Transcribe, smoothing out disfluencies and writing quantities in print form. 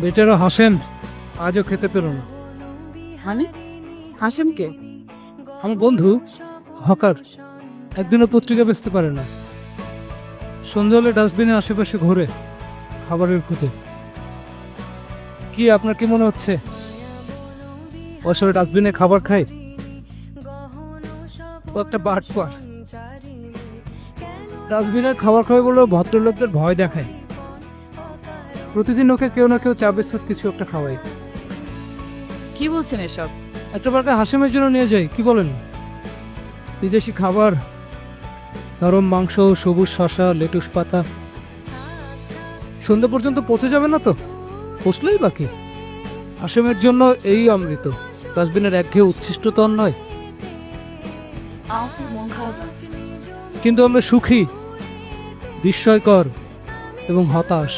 বেচারা হাসেম আজও খেতে পেল না। মানে হাসেম কে? আমার বন্ধু হকার, একদিনও পত্রিকা বেচতে পারে না। সন্ধ্যা হলে ডাস্টবিনের আশেপাশে ঘোরে খাবারের খুঁজে। কি আপনার কি মনে হচ্ছে ও আসলে ডাস্টবিনে খাবার খায়? ও একটা বাটপার। ডাস্টবিনের খাবার খাবে বলেও ভদ্রলোকদের ভয় দেখায়। প্রতিদিন ওকে কেউ না কেউ চা বিস্কুট কিছু একটা খাওয়ায়। কি বলছেন এসব? একটা বারকে হাসেমের জন্য নিয়ে যাই, কি বলেন? বিদেশি খাবার, নরম মাংস, সবুজ শসা, লেটুস পাতা। সন্ধ্যা পর্যন্ত পচে যাবে না তো? পচলেই বাকি। হাসেমের জন্য এই অমৃত। ডাস্টবিনের একঘেয়ে উচ্ছিষ্ট তন নয়। আমার খুব মন খারাপ লাগছে। কিন্তু আমরা সুখী, বিস্ময়কর এবং হতাশ।